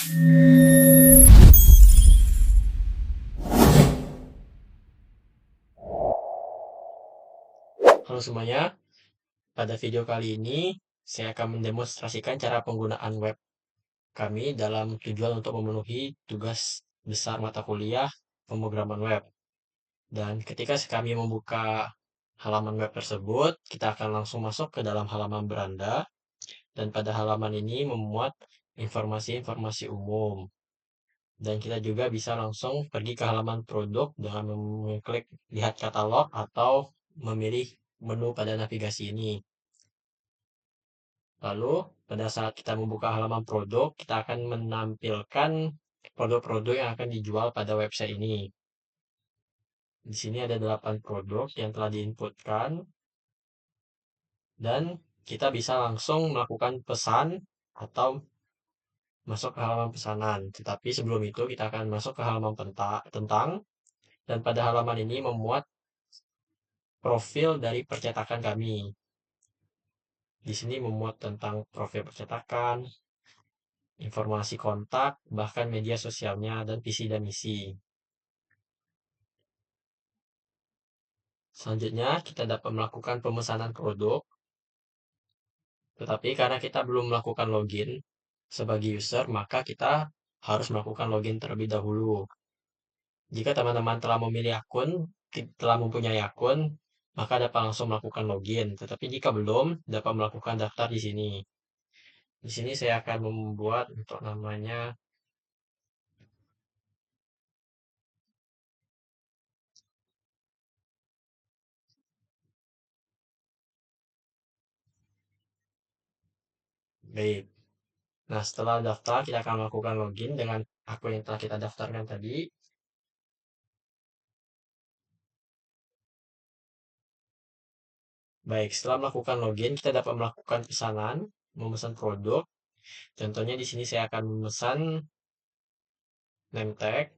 Halo semuanya, pada video kali ini saya akan mendemonstrasikan cara penggunaan web kami dalam tujuan untuk memenuhi tugas besar mata kuliah pemrograman web. Dan ketika kami membuka halaman web tersebut, kita akan langsung masuk ke dalam halaman beranda. Dan pada halaman ini memuat informasi-informasi umum. Dan kita juga bisa langsung pergi ke halaman produk dengan mengklik lihat katalog atau memilih menu pada navigasi ini. Lalu, pada saat kita membuka halaman produk, kita akan menampilkan produk-produk yang akan dijual pada website ini. Di sini ada 8 produk yang telah diinputkan, dan kita bisa langsung melakukan pesan atau masuk ke halaman pesanan. Tetapi sebelum itu, kita akan masuk ke halaman tentang, dan pada halaman ini memuat profil dari percetakan kami. Di sini memuat tentang profil percetakan, informasi kontak, bahkan media sosialnya, dan visi dan misi. Selanjutnya, kita dapat melakukan pemesanan produk, tetapi karena kita belum melakukan login sebagai user, maka kita harus melakukan login terlebih dahulu. Jika teman-teman telah memilih akun, telah mempunyai akun, maka dapat langsung melakukan login. Tetapi jika belum, dapat melakukan daftar di sini. Di sini saya akan membuat untuk namanya baik. Nah, setelah daftar, kita akan melakukan login dengan akun yang telah kita daftarkan tadi. Baik, setelah melakukan login, kita dapat melakukan pesanan, memesan produk. Contohnya di sini saya akan memesan name tag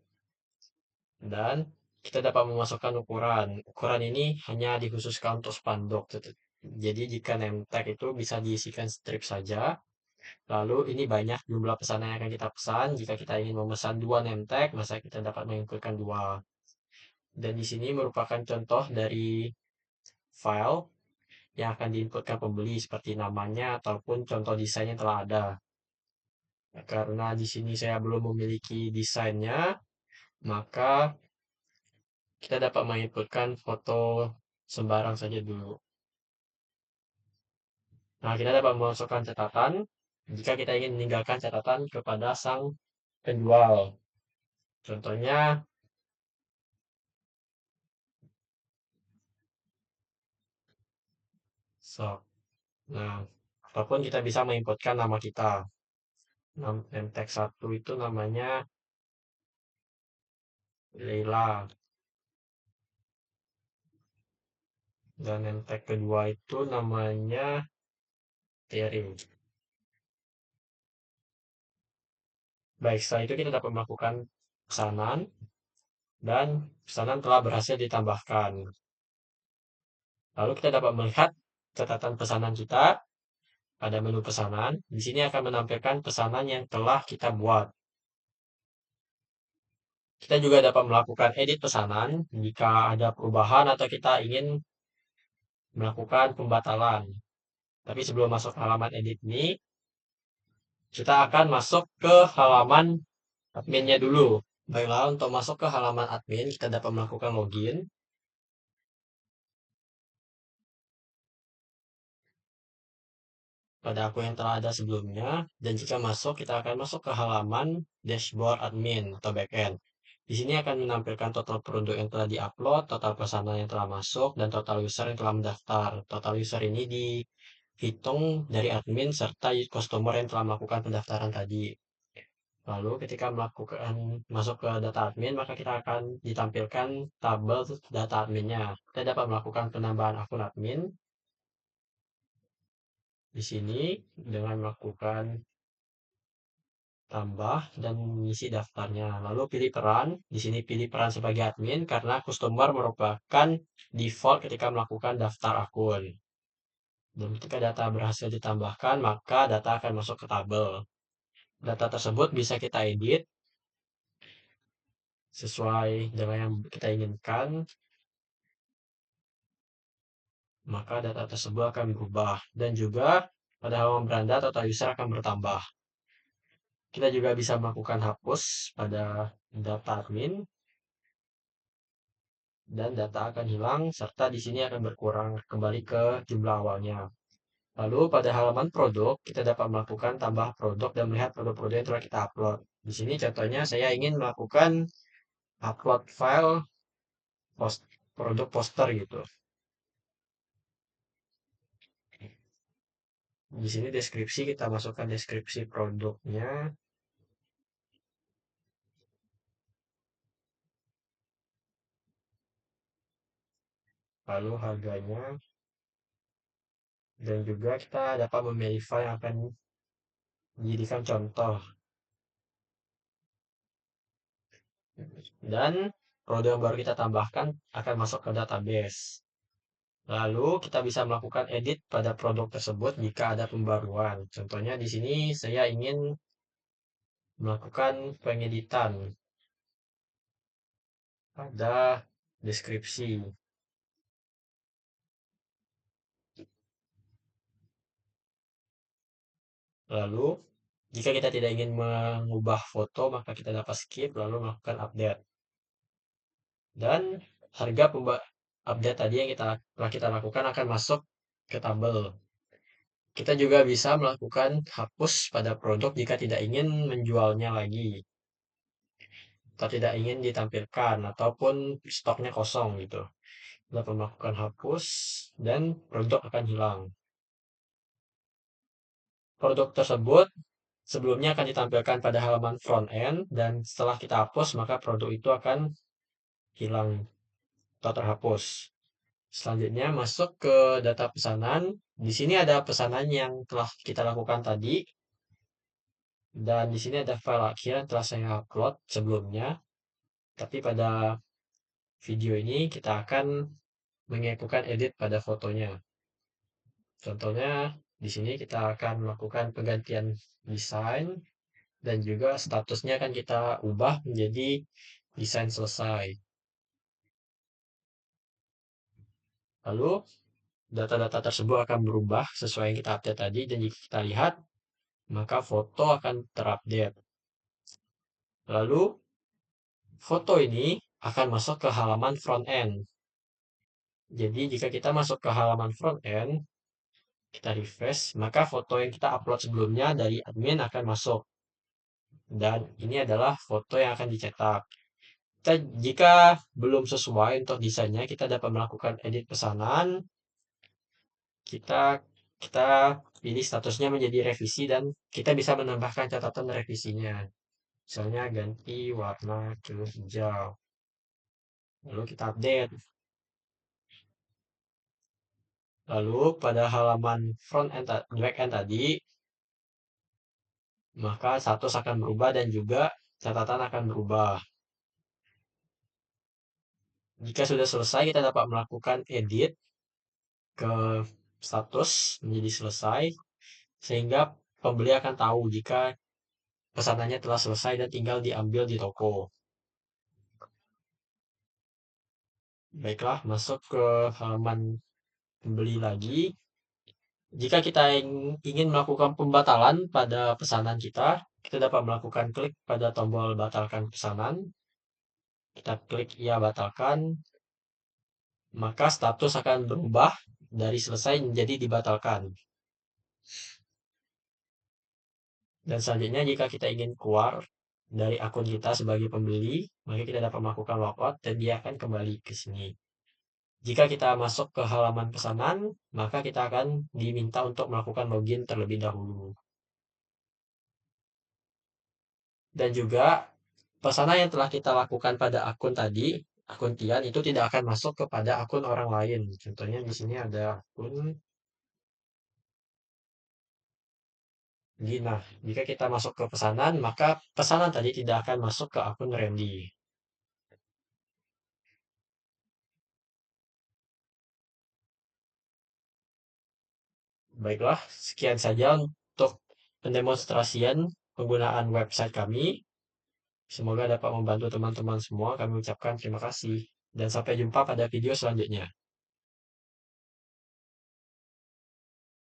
dan kita dapat memasukkan ukuran. Ukuran ini hanya dikhususkan untuk spanduk. Jadi jika name tag itu bisa diisikan strip saja. Lalu ini banyak jumlah pesanan yang akan kita pesan. Jika kita ingin memesan 2 name tag, maka kita dapat menginputkan 2. Dan di sini merupakan contoh dari file yang akan diinputkan pembeli seperti namanya ataupun contoh desain yang telah ada. Karena di sini saya belum memiliki desainnya, maka kita dapat menginputkan foto sembarang saja dulu. Nah, kita dapat memasukkan catatan jika kita ingin meninggalkan catatan kepada sang penjual. Contohnya, so. Nah, ataupun kita bisa menginputkan nama kita. Name tag 1 itu namanya Leila. Dan name tag kedua itu namanya Terry. Baik, setelah itu kita dapat melakukan pesanan dan pesanan telah berhasil ditambahkan. Lalu kita dapat melihat catatan pesanan kita pada menu pesanan. Di sini akan menampilkan pesanan yang telah kita buat. Kita juga dapat melakukan edit pesanan jika ada perubahan atau kita ingin melakukan pembatalan. Tapi sebelum masuk ke halaman edit ini, kita akan masuk ke halaman adminnya dulu. Baiklah, untuk masuk ke halaman admin, kita dapat melakukan login. Pada akun yang telah ada sebelumnya, dan jika masuk, kita akan masuk ke halaman dashboard admin atau backend. Di sini akan menampilkan total produk yang telah diupload, total pesanan yang telah masuk, dan total user yang telah mendaftar. Total user ini dihitung dari admin serta customer yang telah melakukan pendaftaran tadi. Lalu ketika melakukan masuk ke data admin, maka kita akan ditampilkan tabel data adminnya. Kita dapat melakukan penambahan akun admin di sini dengan melakukan tambah dan mengisi daftarnya. Lalu pilih peran. Di sini pilih peran sebagai admin karena customer merupakan default ketika melakukan daftar akun. Dan ketika data berhasil ditambahkan, maka data akan masuk ke tabel. Data tersebut bisa kita edit sesuai dengan yang kita inginkan, maka data tersebut akan berubah. Dan juga pada halaman beranda total user akan bertambah. Kita juga bisa melakukan hapus pada data admin dan data akan hilang serta di sini akan berkurang kembali ke jumlah awalnya. Lalu pada halaman produk kita dapat melakukan tambah produk dan melihat produk-produk yang telah kita upload. Di sini contohnya saya ingin melakukan upload file produk poster gitu. Di sini deskripsi kita masukkan deskripsi produknya, lalu harganya, dan juga kita dapat memilih file yang akan dijadikan contoh. Dan produk yang baru kita tambahkan akan masuk ke database. Lalu kita bisa melakukan edit pada produk tersebut jika ada pembaruan. Contohnya di sini saya ingin melakukan pengeditan pada deskripsi. Lalu jika kita tidak ingin mengubah foto, maka kita dapat skip lalu melakukan update. Dan harga update tadi yang telah kita lakukan akan masuk ke tabel. Kita juga bisa melakukan hapus pada produk jika tidak ingin menjualnya lagi, atau tidak ingin ditampilkan, ataupun stoknya kosong gitu. Dapat melakukan hapus dan produk akan hilang. Produk tersebut sebelumnya akan ditampilkan pada halaman front end dan setelah kita hapus maka produk itu akan hilang atau terhapus. Selanjutnya masuk ke data pesanan. Di sini ada pesanan yang telah kita lakukan tadi dan di sini ada file akhir yang telah saya upload sebelumnya. Tapi pada video ini kita akan melakukan edit pada fotonya. Contohnya di sini kita akan melakukan penggantian desain dan juga statusnya akan kita ubah menjadi desain selesai. Lalu data-data tersebut akan berubah sesuai yang kita update tadi dan jika kita lihat maka foto akan terupdate. Lalu foto ini akan masuk ke halaman front end. Jadi jika kita masuk ke halaman front end, kita refresh, maka foto yang kita upload sebelumnya dari admin akan masuk. Dan ini adalah foto yang akan dicetak. Jika belum sesuai untuk desainnya, kita dapat melakukan edit pesanan. Kita kita pilih statusnya menjadi revisi dan kita bisa menambahkan catatan revisinya. Misalnya ganti warna ke hijau. Lalu kita update. Lalu pada halaman back end tadi, maka status akan berubah dan juga catatan akan berubah. Jika sudah selesai, kita dapat melakukan edit ke status menjadi selesai, sehingga pembeli akan tahu jika pesanannya telah selesai dan tinggal diambil di toko. Baiklah, masuk ke halaman pembeli lagi. Jika kita ingin melakukan pembatalan pada pesanan kita dapat melakukan klik pada tombol batalkan pesanan. Kita klik ya batalkan, maka status akan berubah dari selesai menjadi dibatalkan. Dan selanjutnya jika kita ingin keluar dari akun kita sebagai pembeli, maka kita dapat melakukan logout dan dia akan kembali ke sini. Jika kita masuk ke halaman pesanan, maka kita akan diminta untuk melakukan login terlebih dahulu. Dan juga pesanan yang telah kita lakukan pada akun tadi, akun Tian itu tidak akan masuk kepada akun orang lain. Contohnya di sini ada akun Gina. Jika kita masuk ke pesanan, maka pesanan tadi tidak akan masuk ke akun Randy. Baiklah, sekian saja untuk pendemonstrasian penggunaan website kami. Semoga dapat membantu teman-teman semua. Kami ucapkan terima kasih dan sampai jumpa pada video selanjutnya.